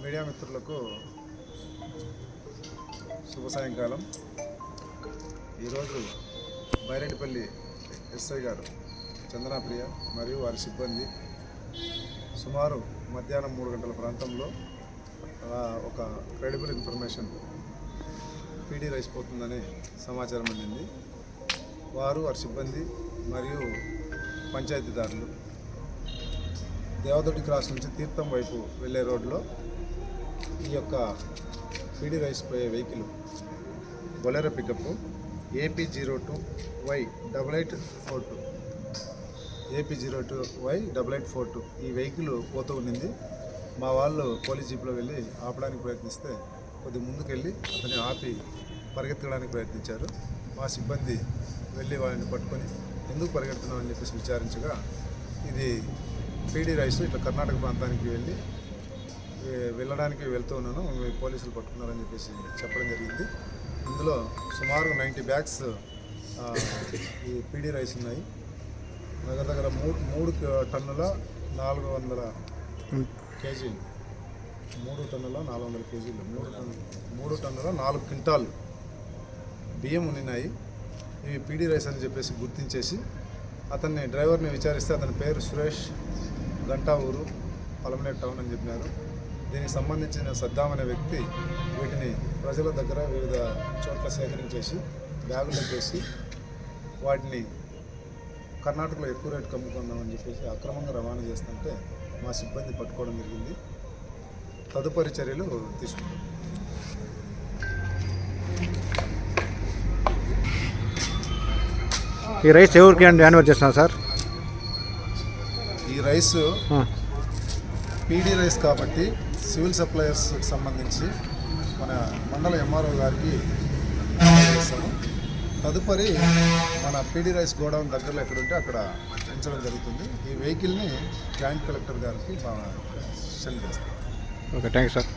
Media మిత్రులకు శుభ సాయంకాలం. ఈరోజు బైరెడ్డిపల్లి ఎస్ఐ గారు చందనాప్రియ మరియు వారి సిబ్బంది సుమారు మధ్యాహ్నం 3 గంటల ప్రాంతంలో ఒక క్రెడిబుల్ ఇన్ఫర్మేషన్ పీడీ రైస్ పోతుందని సమాచారం అందింది. వారు వారి సిబ్బంది మరియు పంచాయతీదారులు దేవదొడ్డి క్రాస్ నుంచి తీర్థం వైపు వెళ్ళే రోడ్లో ఈ యొక్క పీడీ రైస్ పోయే వెహికల్ బొలెరో పికప్ AP02Y8842 ఈ వెహికల్ పోతూ ఉండింది. మా వాళ్ళు పోలీస్ జీప్లో వెళ్ళి ఆపడానికి ప్రయత్నిస్తే కొద్ది ముందుకెళ్ళి అతన్ని ఆపి పరిగెత్తడానికి ప్రయత్నించారు. మా సిబ్బంది వెళ్ళి వాళ్ళని పట్టుకొని ఎందుకు పరిగెడుతున్నామని చెప్పేసి విచారించగా ఇది పీడీ రైస్ ఇట్లా కర్ణాటక ప్రాంతానికి వెళ్ళడానికి వెళ్తూ ఉన్నాను, పోలీసులు పట్టుకున్నారని చెప్పేసి చెప్పడం జరిగింది. ఇందులో సుమారు 90 బ్యాగ్స్ ఈ పీడీ రైస్ ఉన్నాయి. దగ్గర 3 టన్నుల 400 కేజీలు 3 టన్నుల 400 కేజీలు 3 టన్నుల 4 క్వింటాలు బియ్యం ఉన్నాయి. ఇవి పీడీ రైస్ అని చెప్పేసి గుర్తించేసి అతన్ని డ్రైవర్ని విచారిస్తే అతని పేరు సురేష్, గంటా ఊరు, పలమనేరు టౌన్ అని చెప్పినారు. దీనికి సంబంధించిన సద్దాం అనే వ్యక్తి వీటిని ప్రజల దగ్గర వివిధ చోట్ల సేకరించేసి బ్యాగులో వేసి వాటిని కర్ణాటకలో ఎక్కువ రేటుకు అమ్ముకుందామని చెప్పేసి అక్రమంగా రవాణా చేస్తుంటే మా సిబ్బంది పట్టుకోవడం జరిగింది. తదుపరి చర్యలు తీసుకుంటాం. ఈ రైస్ ఎవరికి హ్యాండ్ చేస్తున్నారు సార్? ఈ రైస్ పీడీ రైస్ కాబట్టి సివిల్ సప్లయర్స్ సంబంధించి మన మండల ఎంఆర్ఓ గారికి చేస్తాము. తదుపరి మన పీడీ రైస్ గోడౌన్ దగ్గరలో ఎక్కడుంటే అక్కడ ఉంచడం జరుగుతుంది. ఈ వెహికల్ని జాయింట్ కలెక్టర్ గారికి సెండ్ చేస్తాం. Okay, thank you sir.